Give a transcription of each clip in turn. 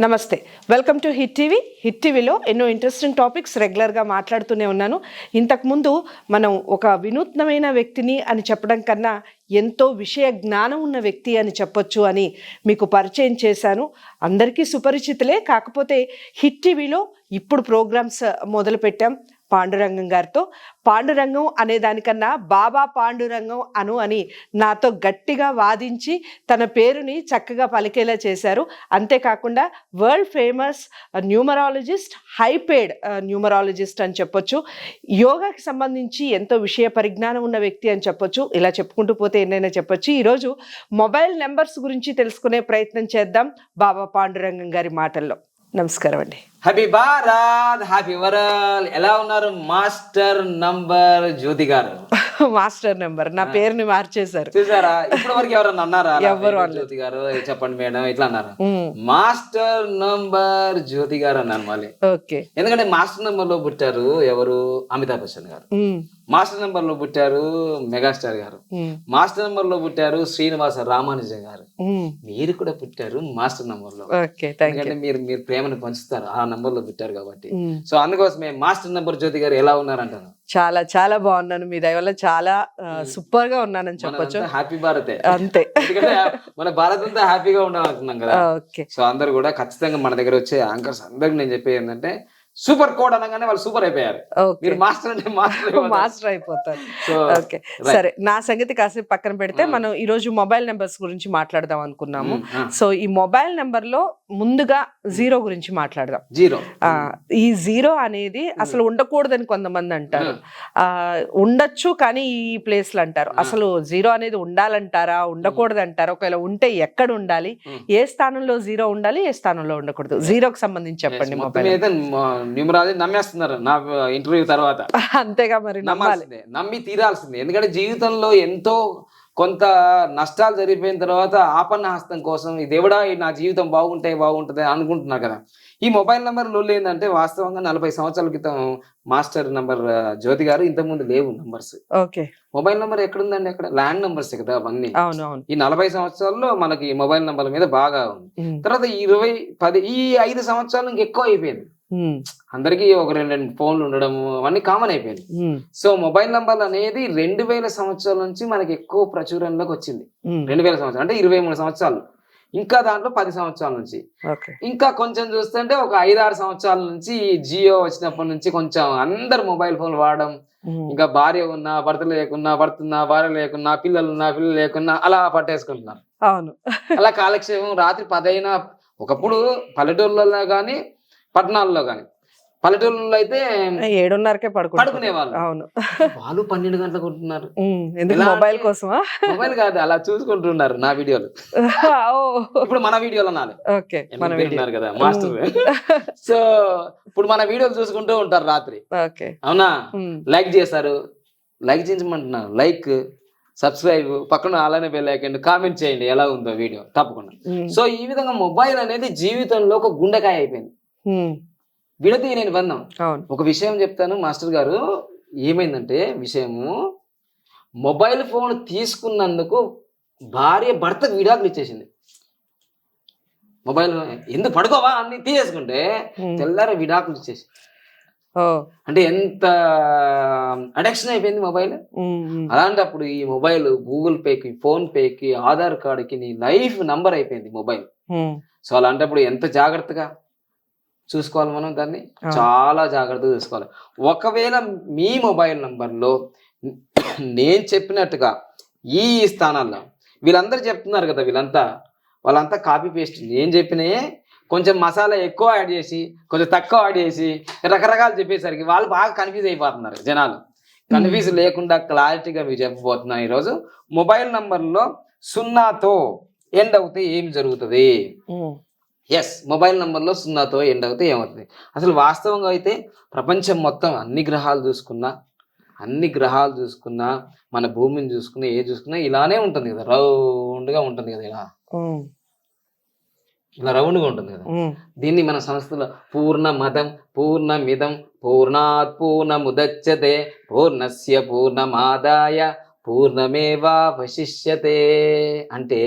నమస్తే, welcome to hit TV. Hit టీవీలో ఎన్నో ఇంట్రెస్టింగ్ టాపిక్స్ రెగ్యులర్గా మాట్లాడుతూనే ఉన్నాను. ఇంతకుముందు మనం ఒక వినూత్నమైన వ్యక్తిని అని చెప్పడం కన్నా ఎంతో విషయ జ్ఞానం ఉన్న వ్యక్తి అని చెప్పొచ్చు అని మీకు పరిచయం చేశాను. అందరికీ సుపరిచితులే, కాకపోతే హిట్ టీవీలో ఇప్పుడు ప్రోగ్రామ్స్ మొదలుపెట్టాం పాండురంగం గారితో. పాండురంగం అనే దానికన్నా బాబా పాండురంగం అని నాతో గట్టిగా వాదించి తన పేరుని చక్కగా పలికేలా చేశారు. అంతేకాకుండా world famous numerologist, hyped numerologist అని చెప్పొచ్చు. యోగాకి సంబంధించి ఎంతో విషయ పరిజ్ఞానం ఉన్న వ్యక్తి అని చెప్పొచ్చు. ఇలా చెప్పుకుంటూ పోతే ఎన్నైనా చెప్పొచ్చు. ఈరోజు మొబైల్ నెంబర్స్ గురించి తెలుసుకునే ప్రయత్నం చేద్దాం బాబా పాండురంగం గారి మాటల్లో. నమస్కారం అండి. Happy Bharat, happy world. ఎలా ఉన్నారు మాస్టర్ నంబర్ జ్యోతి గారు? మాస్టర్ నెంబర్ నా పేరుని మార్చేశారు, చూసారా? ఇప్పటి వరకు ఎవరన్నా అన్నారా ఎవరు జ్యోతి గారు చెప్పండి మేడం ఇట్లా అన్నారు? మాస్టర్ నంబర్ జ్యోతి గారు అన్నాను మళ్ళీ. ఓకే, ఎందుకంటే మాస్టర్ నంబర్ లో పుట్టారు ఎవరు? అమితాబ్ బచ్చన్ గారు. మాస్టర్ నంబర్ లో పుట్టారు మెగాస్టార్ గారు. మాస్టర్ నంబర్ లో పుట్టారు శ్రీనివాస రామానుజన్ గారు. మీరు కూడా పుట్టారు మాస్టర్ నంబర్ లో. ఎందుకంటే మీరు ప్రేమను పంచుతారు, ఆ నంబర్ లో పుట్టారు కాబట్టి. సో అందుకోసమే మాస్టర్ నంబర్ జ్యోతి గారు ఎలా ఉన్నారంటాను? చాలా చాలా బాగున్నాను, మీ దయ వల్ల చాలా సూపర్ గా ఉన్నానని చెప్పొచ్చు. హ్యాపీ భారతే అంతే, ఎందుకంటే మన భారత్ అంతా హ్యాపీగా ఉండాలనుకున్నాం కదా. సో అందరు కూడా ఖచ్చితంగా మన దగ్గర వచ్చే యాంకర్స్ అందరికి నేను చెప్పేది ఏంటంటే, సూపర్ కోడ్ అనగానే వాళ్ళు సూపర్ అయిపోయారు. మీరు మాస్టర్ అంటే మాస్టర్ అయిపోతారు. ఓకే, సరే, నా సంగతి కాసేపు పక్కన పెడితే మనం ఈ రోజు మొబైల్ నెంబర్స్ గురించి మాట్లాడదాం అనుకున్నాము. సో ఈ మొబైల్ నెంబర్ లో ముందుగా జీరో గురించి మాట్లాడదాం. ఈ జీరో అనేది అసలు ఉండకూడదని కొంతమంది అంటారు, ఉండొచ్చు కానీ ఈ ప్లేస్ లో అంటారు. అసలు జీరో అనేది ఉండాలంటారా, ఉండకూడదు అంటారా? ఒకవేళ ఉంటే ఎక్కడ ఉండాలి, ఏ స్థానంలో జీరో ఉండాలి, ఏ స్థానంలో ఉండకూడదు? జీరోకి సంబంధించి చెప్పండి. మొబైల్ న్యూమరాలజీ నమ్మేస్తున్నారు నా ఇంటర్వ్యూ తర్వాత. అంతేగా, మరి నమ్మి తీరాల్సిందే. ఎందుకంటే జీవితంలో ఎంతో కొంత నష్టాలు జరిగిపోయిన తర్వాత ఆపన్న హస్తం కోసం ఈ దేవుడా నా జీవితం బాగుంటుంది అనుకుంటున్నారు కదా. ఈ మొబైల్ నెంబర్ లొల్లు ఏంటంటే, వాస్తవంగా 40 సంవత్సరాల క్రితం మాస్టర్ నంబర్ జ్యోతి గారు ఇంతకుముందు లేవు నంబర్స్. మొబైల్ నెంబర్ ఎక్కడుందండి? అక్కడ ల్యాండ్ నెంబర్స్ కదా అవన్నీ. ఈ 40 సంవత్సరాల్లో మనకి మొబైల్ నెంబర్ల మీద బాగా ఉంది. తర్వాత 5 సంవత్సరాలు ఇంకెక్కువ అయిపోయింది. అందరికి ఒక 2 ఫోన్లు ఉండడం అవన్నీ కామన్ అయిపోయింది. సో మొబైల్ నంబర్ అనేది 2000 సంవత్సరాల నుంచి మనకి ఎక్కువ ప్రచురణలోకి వచ్చింది. 2000 సంవత్సరాలు అంటే 23 సంవత్సరాలు. ఇంకా దాంట్లో 10 సంవత్సరాల నుంచి, ఇంకా కొంచెం చూస్తుంటే ఒక 5-6 సంవత్సరాల నుంచి జియో వచ్చినప్పటి నుంచి కొంచెం అందరు మొబైల్ ఫోన్ వాడడం, ఇంకా భార్య ఉన్నా భర్త లేకున్నా, భర్త ఉన్నా భార్య లేకున్నా, పిల్లలు లేకున్నా అలా పట్టేసుకుంటున్నారు. అవును, అలా కాలక్షేపం. రాత్రి 10 అయినా, ఒకప్పుడు పల్లెటూర్లలో కానీ పట్టణాల్లో కానీ, పల్లెటూళ్ళలో అయితే 7:30కే పడుకునే వాళ్ళు. అవును, వాళ్ళు 12 గంటలకు ఉంటున్నారు. మొబైల్ కోసమా? మొబైల్ కాదు, అలా చూసుకుంటున్నారు నా వీడియోలు. ఇప్పుడు మన వీడియోలు అనాలి, ఉన్నారు కదా మాస్టర్. సో ఇప్పుడు మన వీడియోలు చూసుకుంటూ ఉంటారు రాత్రి. అవునా? లైక్ చేస్తారు, లైక్ చేయించమంటున్నారు. లైక్, సబ్స్క్రైబ్, పక్కన అలానే బెల్ ఐకాన్, కామెంట్ చేయండి ఎలా ఉందో వీడియో తప్పకుండా. సో ఈ విధంగా మొబైల్ అనేది జీవితంలో ఒక గుండెకాయ అయిపోయింది, విడదీయలేని బంధం. ఒక విషయం చెప్తాను మాస్టర్ గారు, ఏమైందంటే విషయము, మొబైల్ ఫోన్ తీసుకున్నందుకు భార్య భర్తకు విడాకులు ఇచ్చేసింది. మొబైల్ ఎందుకు పడుకోవా అన్ని తీసేసుకుంటే తెల్లారి విడాకులు ఇచ్చేసి. అంటే ఎంత అడిక్షన్ అయిపోయింది మొబైల్. అలాంటప్పుడు ఈ మొబైల్ గూగుల్ పేకి, ఫోన్ పేకి, ఆధార్ కార్డుకి నీ లైఫ్ నంబర్ అయిపోయింది మొబైల్. సో అలాంటప్పుడు ఎంత జాగ్రత్తగా చూసుకోవాలి మనం దాన్ని, చాలా జాగ్రత్తగా చూసుకోవాలి. ఒకవేళ మీ మొబైల్ నంబర్లో నేను చెప్పినట్టుగా ఈ స్థానాల్లో వీళ్ళందరూ చెప్తున్నారు కదా, వాళ్ళంతా కాపీ పేస్ట్. నేను చెప్పినయే కొంచెం మసాలా ఎక్కువ యాడ్ చేసి, కొంచెం తక్కువ యాడ్ చేసి, రకరకాలు చెప్పేసరికి వాళ్ళు బాగా కన్ఫ్యూజ్ అయిపోతున్నారు. జనాలు కన్ఫ్యూజ్ లేకుండా క్లారిటీగా మీరు చెప్పబోతున్నాను ఈరోజు. మొబైల్ నంబర్లో 0తో ఎండ్ అవుతే ఏం జరుగుతుంది? మొబైల్ నంబర్లో 0తో ఎండ్ అవుతే ఏమవుతుంది? అసలు వాస్తవంగా అయితే ప్రపంచం మొత్తం అన్ని గ్రహాలు చూసుకున్నా, మన భూమిని చూసుకున్నా, చూసుకున్నా ఇలానే ఉంటుంది కదా, రౌండ్గా ఉంటుంది కదా, ఇలా రౌండ్గా ఉంటుంది కదా. దీన్ని మన సంస్థలో పూర్ణమదం పూర్ణమిదం పూర్ణాత్ పూర్ణముదచ్యతే పూర్ణస్య పూర్ణమాదాయ పూర్ణమేవావశిష్యతే అంటే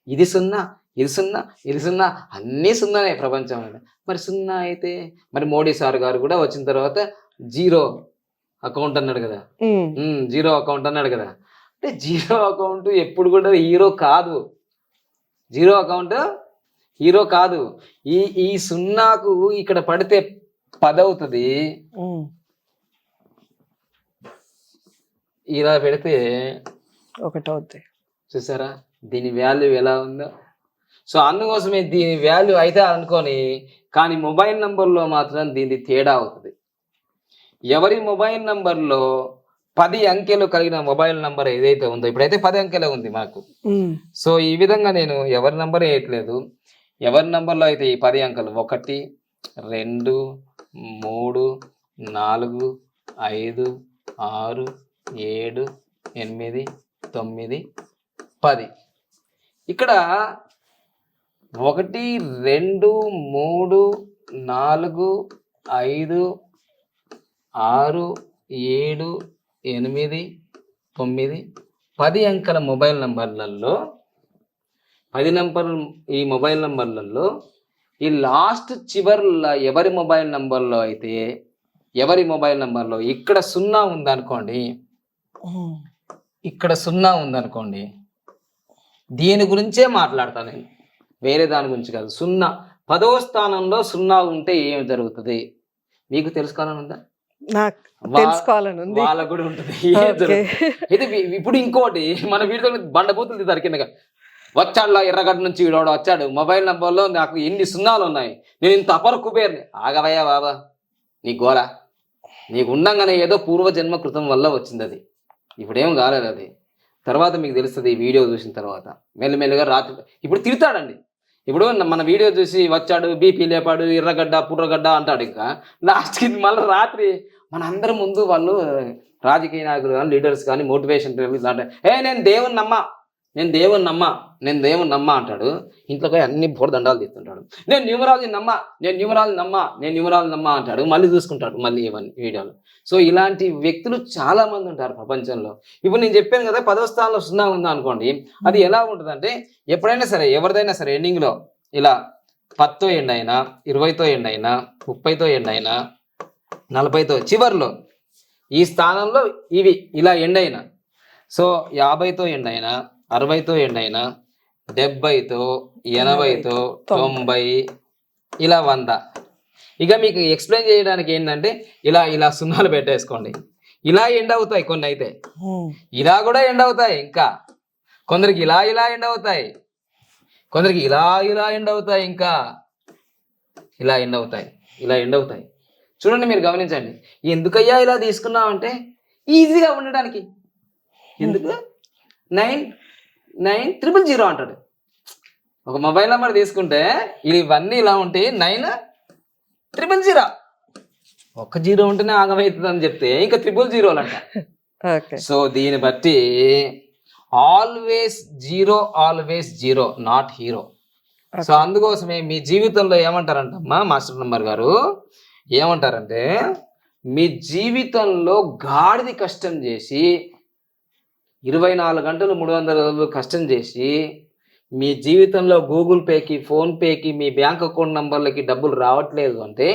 ఇది 0, ఇది సున్నా, ఇది సున్నా, అన్నీ సున్నానే ప్రపంచం. మరి సున్నా అయితే మరి మోడీ సార్ గారు కూడా వచ్చిన తర్వాత జీరో అకౌంట్ అన్నాడు కదా, జీరో అకౌంట్ అన్నాడు కదా. అంటే జీరో అకౌంట్ ఎప్పుడు కూడా హీరో కాదు, జీరో అకౌంట్ హీరో కాదు. ఈ సున్నాకు ఇక్కడ పడితే 10 అవుతుంది, ఇలా పెడితే 1 అవుతుంది. చూసారా దీని వాల్యూ ఎలా ఉందో. సో అందుకోసమే దీని వాల్యూ అయితే అనుకోని, కానీ మొబైల్ నంబర్లో మాత్రం దీని తేడా అవుతుంది. ఎవరి మొబైల్ నంబర్లో 10 అంకెలు కలిగిన మొబైల్ నంబర్ ఏదైతే ఉందో, ఇప్పుడైతే 10 అంకెలే ఉంది మాకు. సో ఈ విధంగా నేను ఎవరి నంబర్ వేయట్లేదు, ఎవరి నంబర్లో అయితే ఈ 10 అంకెలు 1 2 3 4 5 6 7 8 9 10. ఇక్కడ 1 2 3 4 5 6 7 8 9 10 అంకెల మొబైల్ నంబర్లలో, 10 నంబర్ ఈ మొబైల్ నంబర్లలో ఈ లాస్ట్ చివర్ల ఎవరి మొబైల్ నంబర్లో అయితే, ఎవరి మొబైల్ నంబర్లో ఇక్కడ 0 ఉందనుకోండి, ఇక్కడ 0 ఉందనుకోండి, దీని గురించే మాట్లాడతాను నేను, వేరే దాని గురించి కాదు. 0 10వ స్థానంలో 0 ఉంటే ఏం జరుగుతుంది మీకు తెలుసుకోవాలని ఉందా? నాకు తెలుసుకోవాలని ఉంది. వాళ్ళకు కూడా ఉంటుంది. అయితే ఇప్పుడు ఇంకోటి, మన వీడితో బండబూతులు తీస్తారు కిందగా. వచ్చాడులా ఎర్రగడ్డ నుంచి వీడోడు వచ్చాడు, మొబైల్ నంబర్లో నాకు ఎన్ని 0లు ఉన్నాయి, నేను ఇంత అపర కుబేర్ని. ఆగవయ్యా బాబా నీ గోల, నీకు ఉండంగానే ఏదో పూర్వజన్మ కృతం వల్ల వచ్చింది అది, ఇప్పుడేం కాలేదు అది. తర్వాత మీకు తెలుస్తుంది ఈ వీడియో చూసిన తర్వాత. మెల్లిమెల్లిగా రాత్రి ఇప్పుడు తిడతాడండి. ఇప్పుడు మన వీడియో చూసి వచ్చాడు, బీపీ లేపాడు, ఎర్రగడ్డ పుర్రగడ్డ అంటాడు. ఇంకా లాస్ట్కి మళ్ళీ రాత్రి మన అందరి ముందు వాళ్ళు రాజకీయ నాయకులు కానీ, లీడర్స్ కానీ, మోటివేషన్ అంటే నేను దేవుని నమ్మా, నేను దేవుని నమ్మా, నేను దేవుని నమ్మా అంటాడు. ఇంట్లో పోయి అన్ని దండాలు తీస్తుంటాడు. నేను న్యూమరాలజీ నమ్మా, నేను న్యూమరాలజీ నమ్మా, నేను న్యూమరాలజీ నమ్మా అంటాడు. మళ్ళీ చూసుకుంటాడు మళ్ళీ ఇవన్నీ వీడియోలు. సో ఇలాంటి వ్యక్తులు చాలా మంది ఉంటారు ప్రపంచంలో. ఇప్పుడు నేను చెప్పాను కదా 10వ స్థానంలో 0 ఉందా అనుకోండి, అది ఎలా ఉంటుందంటే ఎప్పుడైనా సరే ఎవరిదైనా సరే ఎండింగ్లో ఇలా 10తో ఎండ్ అయినా, 20తో ఎండ్ అయినా, 30తో ఎండ్ అయినా, 40తో చివర్లో ఈ స్థానంలో ఇవి ఇలా ఎండ్ అయినా, సో 50తో ఎండ్ అయినా, 60తో ఎండ్ అయినా, 70తో 80తో 90 ఇలా 100. ఇక మీకు ఎక్స్ప్లెయిన్ చేయడానికి ఏంటంటే ఇలా ఇలా 0లు పెట్టేసుకోండి. ఇలా ఎండ్ అవుతాయి కొన్ని, అయితే ఇలా కూడా ఎండ్ అవుతాయి. ఇంకా కొందరికి ఇలా ఇలా ఎండ్ అవుతాయి, కొందరికి ఇలా ఇలా ఎండ్ అవుతాయి, ఇంకా ఇలా ఎండ్ అవుతాయి, ఇలా ఎండ్ అవుతాయి. చూడండి మీరు గమనించండి. ఎందుకయ్యా ఇలా తీసుకున్నామంటే ఈజీగా ఉండడానికి. ఎందుకు 99000 అంటాడు. ఒక మొబైల్ నెంబర్ తీసుకుంటే ఇవన్నీ ఇలా ఉంటాయి, 900. 1 0 ఉంటేనే ఆగమవుతుంది అని చెప్తే ఇంకా 000 అంట. సో దీన్ని బట్టి always zero not hero. So అందుకోసమే మీ జీవితంలో ఏమంటారంటమ్మా మాస్టర్ నంబర్ గారు, ఏమంటారంటే మీ జీవితంలో గాడిది కష్టం చేసి 24 గంటలు 300 రోజులు కష్టం చేసి మీ జీవితంలో గూగుల్ పేకి, ఫోన్పేకి, మీ బ్యాంక్ అకౌంట్ నంబర్లకి డబ్బులు రావట్లేదు అంటే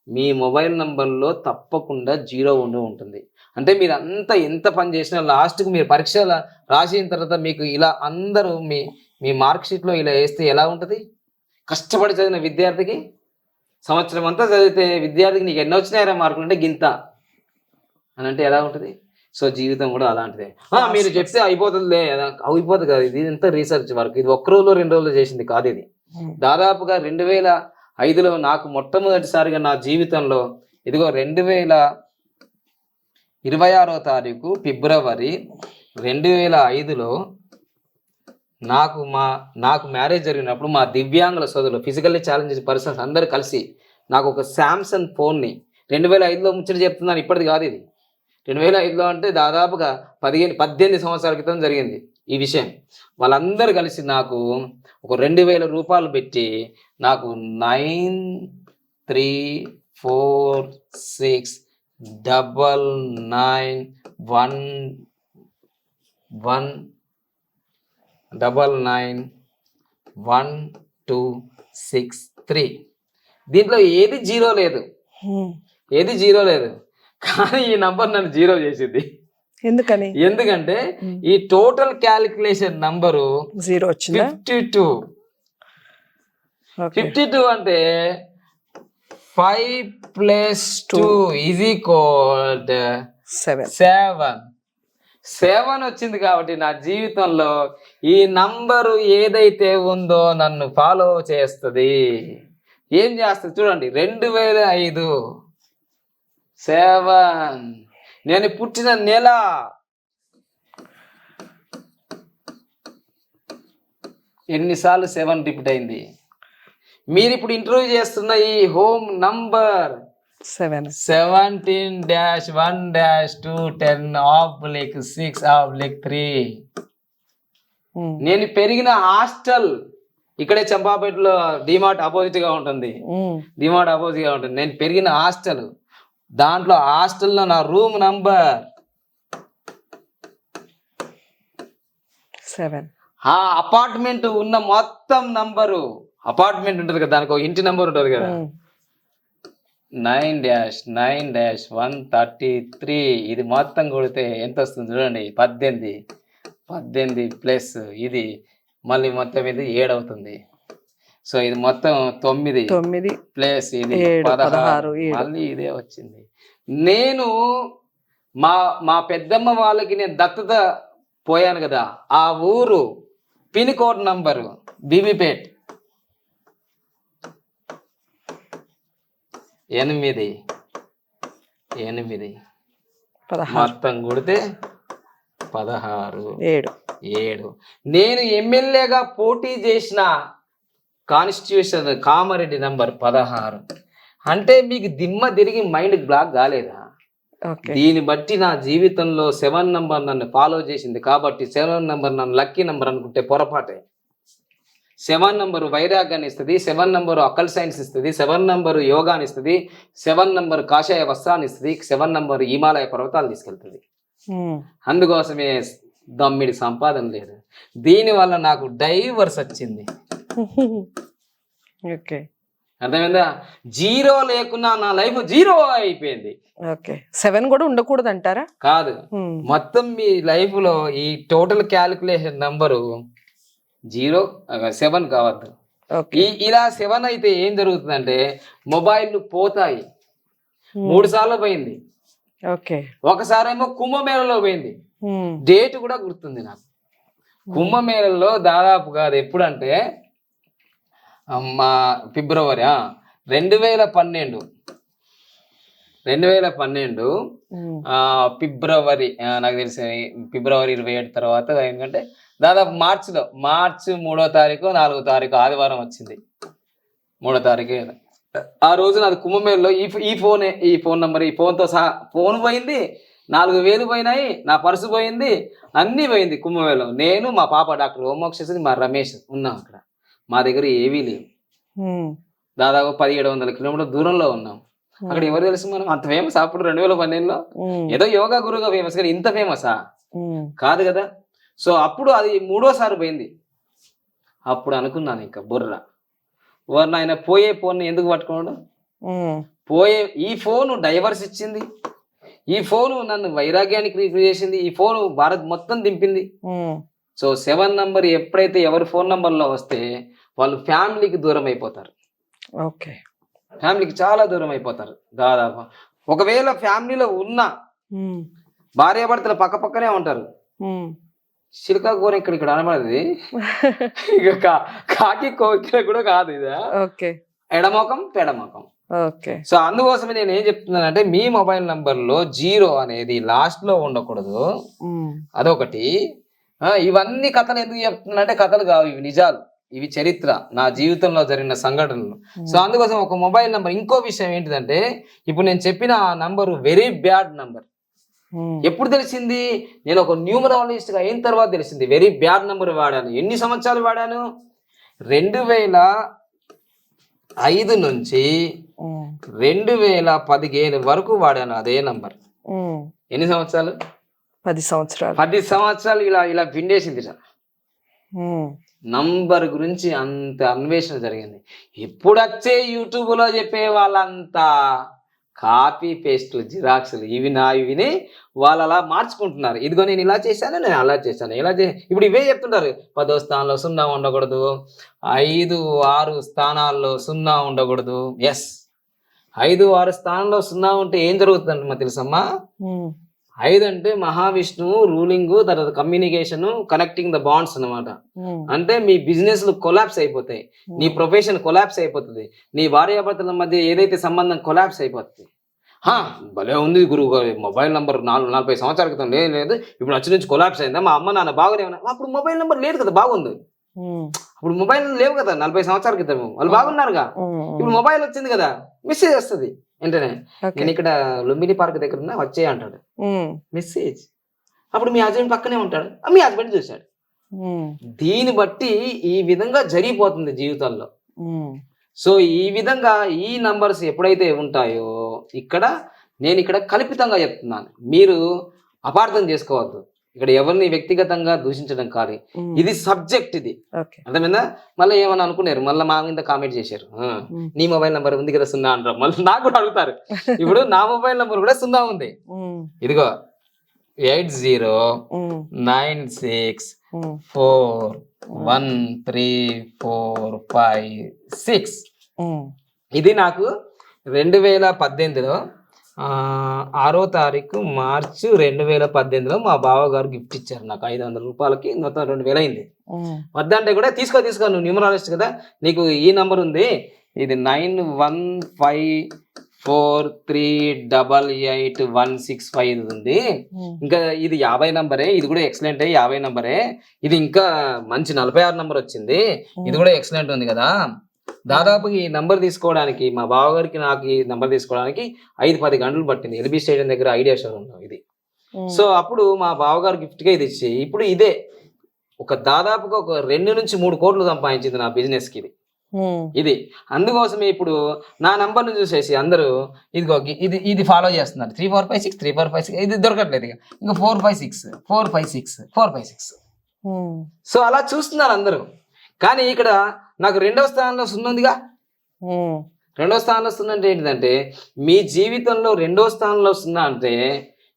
మీ మొబైల్ నంబర్లో తప్పకుండా 0 ఉంటుంది. అంటే మీరు అంతా ఎంత పని చేసినా లాస్ట్కి మీరు పరీక్షలు రాసిన తర్వాత మీకు ఇలా అందరూ మీ మార్క్ షీట్లో ఇలా వేస్తే ఎలా ఉంటుంది? కష్టపడి చదివిన విద్యార్థికి, సంవత్సరం అంతా చదివితే విద్యార్థికి నీకు ఎన్ని వచ్చినాయరా మార్కులు అంటే గింత అని అంటే ఎలా ఉంటుంది? సో జీవితం కూడా అలాంటిదే. మీరు చెప్తే అయిపోతుంది, అయిపోతుంది కదా, ఇది ఎంత రీసెర్చ్ వర్క్, ఇది 1 రోజులో 2 రోజులు చేసింది కాదు. ఇది దాదాపుగా 2005లో నాకు మొట్టమొదటిసారిగా నా జీవితంలో, ఇదిగో 2026వ తారీఖు ఫిబ్రవరి 2005లో నాకు మ్యారేజ్ జరిగినప్పుడు మా దివ్యాంగుల సోదరులు, ఫిజికల్లీ ఛాలెంజ్డ్ పర్సన్స్ అందరూ కలిసి నాకు ఒక శాంసంగ్ ఫోన్ని 2005లో ముచ్చట చెప్తున్నాను, ఇప్పటిది కాదు ఇది. 2005లో అంటే దాదాపుగా 18 సంవత్సరాల క్రితం జరిగింది ఈ విషయం. వాళ్ళందరూ కలిసి నాకు ఒక 2000 రూపాయలు పెట్టి నాకు 9346991199 1 2 6 3. దీంట్లో ఏది జీరో లేదు, ఏది జీరో లేదు. కానీ ఈ నంబర్ నన్ను జీరో చేసింది. ఎందుకని? ఎందుకంటే ఈ టోటల్ క్యాలిక్యులేషన్ నంబరు జీరో వచ్చిందా? 52. 52 అంటే 5 + 2 = 7. 7 వచ్చింది కాబట్టి నా జీవితంలో ఈ నంబరు ఏదైతే ఉందో నన్ను ఫాలో చేస్తుంది. ఏం చేస్తుంది చూడండి. 2005 7. నేను పుట్టిన నెల, ఎన్నిసార్లు 7 రిపీట్ అయింది. మీరు ఇప్పుడు ఇంటర్వ్యూ చేస్తున్న ఈ హోమ్ నంబర్ 17-1-2-10/6/3. నేను పెరిగిన హాస్టల్ ఇక్కడే చంపాపేటలో డిమార్ట్ ఆపోజిట్ గా ఉంటుంది. నేను పెరిగిన హాస్టల్, దాంట్లో హాస్టల్లో నా రూమ్ నంబర్ 7. ఆ అపార్ట్మెంట్ ఉన్న మొత్తం నంబరు, అపార్ట్మెంట్ ఉంటుంది కదా, దానికి ఒక ఇంటి నంబర్ ఉంటుంది కదా, 9-9-133. ఇది మొత్తం కొడితే ఎంత వస్తుంది చూడండి. 18 ప్లస్ ఇది మళ్ళీ మొత్తం ఇది 7 అవుతుంది. సో ఇది మొత్తం 9 ప్లస్ ఇది 16. మళ్ళీ ఇదే వచ్చింది. నేను మా పెద్దమ్మ వాళ్ళకి నేను దత్తత పోయాను కదా, ఆ ఊరు పిన్ కోడ్ నంబరు బీబీపేట్ 8 మొత్తం కొడితే 16 నేను ఎమ్మెల్యేగా పోటీ చేసిన కాన్స్టిట్యూషన్ కామారెడ్డి నంబర్ 16. అంటే మీకు దిమ్మ తిరిగి మైండ్ బ్లాక్ కాలేదా? దీన్ని బట్టి నా జీవితంలో 7 నంబర్ నన్ను ఫాలో చేసింది కాబట్టి 7 నంబర్ నన్ను లక్కీ నంబర్ అనుకుంటే పొరపాటే. 7 నంబరు వైరాగ్యాన్ని ఇస్తుంది, 7 నంబరు అకల్ సైన్స్ ఇస్తుంది, 7 నంబరు యోగాని ఇస్తుంది, 7 నంబరు కాషాయ వస్త్రాన్ని ఇస్తుంది, 7 నంబరు హిమాలయ పర్వతాలు తీసుకెళ్తుంది. అందుకోసమే దమ్మిడి సంపాదన లేదు. దీనివల్ల నాకు డైవర్స్ వచ్చింది. అర్థమైందా? జీరో లేకున్నా నా లైఫ్ జీరో అయిపోయింది. 7 కూడా ఉండకూడదు అంటారా? కాదు, మొత్తం మీ లైఫ్ లో ఈ టోటల్ క్యాలిక్యులేషన్ నంబరు 7 కావద్దు. ఇలా 7 అయితే ఏం జరుగుతుందంటే మొబైల్ పోతాయి. 3 సార్లు పోయింది. ఒకసారేమో కుంభమేళలో పోయింది. డేట్ కూడా గుర్తుంది నాకు. కుంభమేళలో దాదాపు కాదు, ఎప్పుడంటే ఫిబ్రవరి 2012 ఫిబ్రవరి, నాకు తెలిసి ఫిబ్రవరి 27 తర్వాత, ఎందుకంటే దాదాపు మార్చి 3వ తారీఖు 4వ తారీఖు ఆదివారం వచ్చింది. 3వ తారీఖు ఆ రోజు నాది కుంభమేళలో ఈ ఫోన్ నంబర్, ఈ ఫోన్తో సహా ఫోన్ పోయింది, 4,000 పోయినాయి, నా పర్సు పోయింది, అన్నీ పోయింది కుంభమేళలో. నేను, మా పాప డాక్టర్ హోమోక్ష, మా రమేష్ ఉన్నాం అక్కడ. మా దగ్గర ఏవీ లేవు. దాదాపు 1700 కిలోమీటర్ల దూరంలో ఉన్నాం. అక్కడ ఎవరు తెలుసు మనం? అంత ఫేమస్ అప్పుడు 2012లో ఏదో యోగా గురువుగా ఫేమస్, కానీ ఇంత ఫేమసా? కాదు కదా. సో అప్పుడు అది 3వసారి పోయింది. అప్పుడు అనుకున్నాను ఇంకా బుర్ర ఆయన పోయే ఫోన్ ఎందుకు పట్టుకోవడం, ఈ ఫోను డైవర్స్ ఇచ్చింది, ఈ ఫోను నన్ను వైరాగ్యానికి చేసింది, ఈ ఫోను భారత్ మొత్తం దింపింది. సో 7 నంబర్ ఎప్పుడైతే ఎవరి ఫోన్ నంబర్లో వస్తే వాళ్ళు ఫ్యామిలీకి దూరం అయిపోతారు. ఫ్యామిలీకి చాలా దూరం అయిపోతారు. దాదాపు ఒకవేళ ఫ్యామిలీలో ఉన్న భార్యాభర్తలు పక్క పక్కనే ఉంటారు. చిలుకా కూర ఇక్కడ అనబడది, ఇక కాకి కోకిల కూడా కాదు. ఇదా ఎడమొఖం పెడమొఖం. సో అందుకోసమే నేను ఏం చెప్తున్నానంటే, మీ మొబైల్ నంబర్లో 0 అనేది లాస్ట్ లో ఉండకూడదు. అదొకటి. ఇవన్నీ కథలు ఎందుకు చెప్తున్నానంటే, కథలు కావు, ఇవి నిజాలు, ఇవి చరిత్ర, నా జీవితంలో జరిగిన సంఘటనలు. సో అందుకోసం ఒక మొబైల్ నంబర్. ఇంకో విషయం ఏంటిదంటే, ఇప్పుడు నేను చెప్పిన ఆ నంబరు వెరీ బ్యాడ్ నంబర్. ఎప్పుడు తెలిసింది? నేను ఒక న్యూమరాలజిస్ట్ గా అయిన తర్వాత తెలిసింది వెరీ బ్యాడ్ నంబర్ వాడాను. ఎన్ని సంవత్సరాలు వాడాను? 2005 నుంచి 2015 వరకు వాడాను అదే నంబర్. ఎన్ని సంవత్సరాలు? 10 సంవత్సరాలు. 10 సంవత్సరాలు ఇలా పిండేసింది. నంబర్ గురించి అంత అన్వేషణ జరిగింది. ఇప్పుడు వచ్చే యూట్యూబ్లో చెప్పే వాళ్ళంతా కాపీ పేస్ట్లు, జిరాక్స్లు ఇవి విని వాళ్ళు అలా మార్చుకుంటున్నారు. ఇదిగో నేను ఇలా చేశాను, నేను అలా చేశాను, ఇప్పుడు ఇవే చెప్తుంటారు. 10వ స్థానంలో 0 ఉండకూడదు, 5, 6 స్థానాల్లో 0 ఉండకూడదు. ఎస్, 5, 6 స్థానంలో 0 ఉంటే ఏం జరుగుతుందంటే తెలుసమ్మా, 5 అంటే మహావిష్ణువు రూలింగ్, తర్వాత కమ్యూనికేషన్, కనెక్టింగ్ ద బాండ్స్ అన్నమాట. అంటే మీ బిజినెస్ కొలాప్స్ అయిపోతాయి, నీ ప్రొఫెషన్ కొలాప్స్ అయిపోతుంది, నీ భార్యాభర్తల మధ్య ఏదైతే సంబంధం కొలాప్స్ అయిపోతుంది. భలే ఉంది గురువు గారు, మొబైల్ నంబర్ 40 సంవత్సరాల క్రితం లేదు, ఇప్పుడు వచ్చి నుంచి కొలాప్స్ అయిందా, మా అమ్మ నాన్న బాగునే ఉన్నా. అప్పుడు మొబైల్ నెంబర్ లేదు కదా, బాగుంది. అప్పుడు మొబైల్ లేవు కదా 40 సంవత్సరాల క్రితం, వాళ్ళు బాగున్నారుగా. ఇప్పుడు మొబైల్ వచ్చింది కదా, మెసేజ్ వస్తుంది వెంటనే, నేను ఇక్కడ లుంబిని పార్క్ దగ్గర ఉన్నా, వచ్చే అంటాడు మెసేజ్. అప్పుడు మీ హస్బెండ్ పక్కనే ఉంటాడు, మీ హస్బెండ్ చూశాడు. దీన్ని బట్టి ఈ విధంగా జరిగిపోతుంది జీవితంలో. సో ఈ విధంగా ఈ నంబర్స్ ఎప్పుడైతే ఉంటాయో, నేను ఇక్కడ కల్పితంగా చెప్తున్నాను, మీరు అపార్థం చేసుకోవద్దు. ఇక్కడ ఎవరిని వ్యక్తిగతంగా దూషించడం కాదు, ఇది సబ్జెక్ట్, ఇది అర్థమైందా. మళ్ళీ ఏమని అనుకున్నారు, మళ్ళీ మా మీద కామెంట్ చేశారు, నీ మొబైల్ నంబర్ ఉంది కదా 0 అంటారు. మళ్ళీ నాకు కూడా అడుగుతారు, ఇప్పుడు నా మొబైల్ నంబర్ కూడా 0 ఉంది. ఇదిగో 8096413456. ఇది నాకు 2018లో 6వ తారీఖు మార్చి 2018లో మా బావగారు గిఫ్ట్ ఇచ్చారు నాకు. 500 రూపాయలకి మొత్తం 2000 అయింది. వద్దంటే కూడా తీసుకో నువ్వు న్యూమరాలజిస్ట్ కదా, నీకు ఈ నంబర్ ఉంది, ఇది 9154388165 ఉంది. ఇంకా ఇది 50 నంబరే, ఇది కూడా ఎక్సలెంట్ 50 నంబరే. ఇది ఇంకా మంచి 46 నంబర్ వచ్చింది, ఇది కూడా ఎక్సలెంట్ ఉంది కదా. దాదాపు ఈ నంబర్ తీసుకోవడానికి, మా బావగారికి నాకు ఈ నంబర్ తీసుకోవడానికి 5-10 గంటలు పట్టింది, ఎల్బీ స్టేడియం దగ్గర ఐడియా షోరూంలో ఇది. సో అప్పుడు మా బావగారు గిఫ్ట్గా ఇది ఇచ్చి, ఇప్పుడు ఇదే దాదాపుగా 2 నుంచి 3 కోట్లు సంపాదించింది నా బిజినెస్ కి ఇది. అందుకోసమే ఇప్పుడు నా నంబర్ ను చూసేసి అందరూ ఇది ఫాలో చేస్తున్నారు. 3456 3456 ఇది దొరకట్లేదు, ఇంకా 456. సో అలా చూస్తున్నారు అందరూ. కానీ ఇక్కడ నాకు 2వ స్థానంలో 0 ఉందిగా. 2వ స్థానంలో 0 అంటే ఏంటిదంటే, మీ జీవితంలో 2వ స్థానంలో 0 అంటే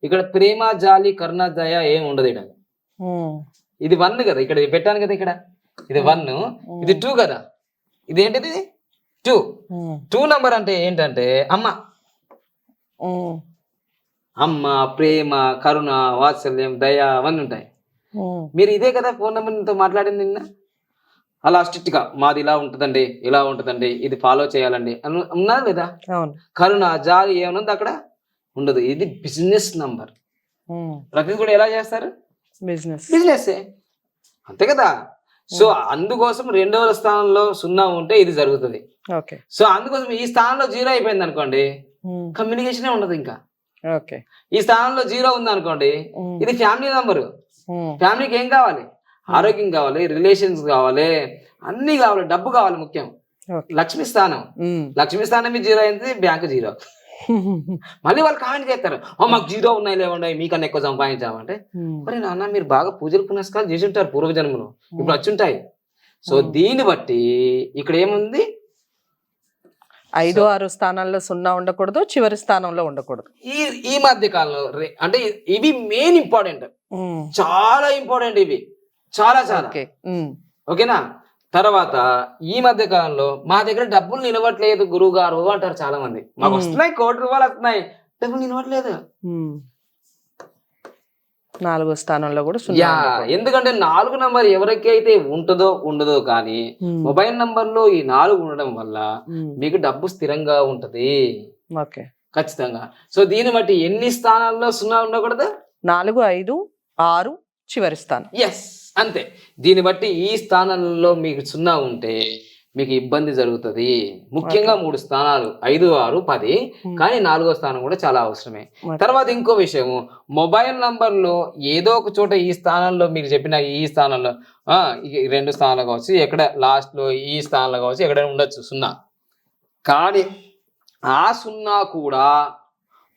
ఇక్కడ ప్రేమ, జాలి, కరుణ, దయ ఏం ఉండదు. ఇక్కడ ఇది 1 కదా, ఇక్కడ పెట్టాను కదా, ఇక్కడ ఇది 1, ఇది 2 కదా, ఇది ఏంటిది 2 నంబర్ అంటే ఏంటంటే అమ్మ, ప్రేమ, కరుణ, వాత్సల్యం, దయ అవన్నీ ఉంటాయి. మీరు ఇదే కదా ఫోన్ నెంబర్తో మాట్లాడింది నిన్న. అలా స్ట్రిక్ట్ గా మాది ఇలా ఉంటుందండి, ఇలా ఉంటుందండి, ఇది ఫాలో చేయాలండి అని ఉన్నా లేదా? కరుణ, జాలి ఏమనుంది అక్కడ ఉండదు. ఇది బిజినెస్ నంబర్. ప్రతిది కూడా ఎలా చేస్తారు, బిజినెస్ అంతే కదా. సో అందుకోసం 2వ స్థానంలో 0 ఉంటే ఇది జరుగుతుంది. సో అందుకోసం ఈ స్థానంలో 0 అయిపోయింది అనుకోండి, కమ్యూనికేషన్ ఉండదు. ఇంకా ఈ స్థానంలో 0 ఉంది అనుకోండి, ఇది ఫ్యామిలీ నంబరు. ఫ్యామిలీకి ఏం కావాలి, ఆరోగ్యం కావాలి, రిలేషన్స్ కావాలి, అన్ని కావాలి, డబ్బు కావాలి, ముఖ్యం లక్ష్మీ స్థానం. లక్ష్మీ స్థానం 0 అయింది, బ్యాంక్ 0. మళ్ళీ వాళ్ళు కామెంట్ చేస్తారు, మాకు 0 ఉన్నాయి, లేవున్నాయి, మీకన్నా ఎక్కువ సంపాదించామంటే, మరి నాన్న మీరు బాగా పూజలు పునస్కారాలు చేసి ఉంటారు పూర్వజన్మలో, ఇప్పుడు వచ్చి ఉంటాయి. సో దీన్ని బట్టి ఇక్కడ ఏముంది, 5, 6 స్థానాల్లో 0 ఉండకూడదు, చివరి స్థానంలో ఉండకూడదు. ఈ మధ్య కాలంలో అంటే ఇవి మెయిన్ ఇంపార్టెంట్, చాలా ఇంపార్టెంట్ ఇవి, చాలా. ఓకేనా. తర్వాత ఈ మధ్య కాలంలో మా దగ్గర డబ్బులు నిలవట్లేదు గురువు గారు అంటారు చాలా మంది. మాకు వస్తున్నాయి, 1 కోటి రూపాయలు వస్తున్నాయి, డబ్బులు నిలవట్లేదు. 4వ స్థానంలో కూడా ఎందుకంటే 4 నంబర్ ఎవరికైతే ఉండదో కానీ మొబైల్ నంబర్ లో ఈ 4 ఉండడం వల్ల మీకు డబ్బు స్థిరంగా ఉంటది ఖచ్చితంగా. సో దీన్ని బట్టి ఎన్ని స్థానాల్లో 0 ఉండకూడదు, 4, 5, 6 చివరి స్థానం. ఎస్ అంతే. దీన్ని బట్టి ఈ స్థానంలో మీకు 0 ఉంటే మీకు ఇబ్బంది జరుగుతుంది. ముఖ్యంగా 3 స్థానాలు 5, 6, 10, కానీ 4వ స్థానం కూడా చాలా అవసరమే. తర్వాత ఇంకో విషయం, మొబైల్ నంబర్లో ఏదో ఒక చోట ఈ స్థానంలో మీరు చెప్పిన ఈ స్థానంలో 2 స్థానాలు కావచ్చు, ఎక్కడ లాస్ట్ లో ఈ స్థానంలో కావచ్చు, ఎక్కడైనా ఉండొచ్చు 0. కానీ ఆ 0 కూడా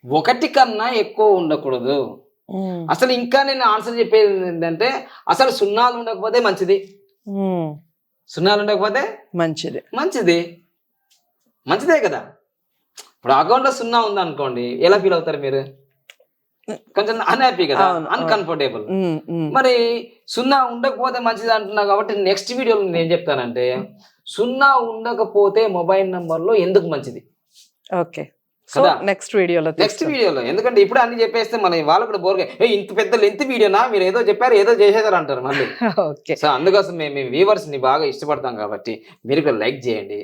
1 కన్నా ఎక్కువ ఉండకూడదు. అసలు ఇంకా నేను ఆన్సర్ చెప్పేది ఏంటంటే, అసలు 0 ఉండకపోతే మంచిది. సున్నాలు ఉండకపోతే మంచిది. మంచిదే కదా. ఇప్పుడు అకౌంట్ లో సున్నా ఉంది అనుకోండి, ఎలా ఫీల్ అవుతారు మీరు? కొంచెం అన్హ్యాపీ కదా, అన్కంఫర్టబుల్. మరి సున్నా ఉండకపోతే మంచిది అంటున్నా కాబట్టి నెక్స్ట్ వీడియోలో నేను ఏం చెప్తానంటే, సున్నా ఉండకపోతే మొబైల్ నంబర్ లో ఎందుకు మంచిది. ఓకే, సో నెక్స్ట్ వీడియోలో ఎందుకంటే ఇప్పుడు అన్ని చెప్పేస్తే మన వాళ్ళు కూడా బోర్గా ఇంత పెద్ద లెంత్ వీడియోనా, మీరు ఏదో చెప్పారు ఏదో చేసేసారు అంటారు మళ్ళీ. ఓకే, సో అందుకోసం మేము వ్యూవర్స్ ని బాగా ఇష్టపడతాం కాబట్టి మీరు కూడా లైక్ చేయండి.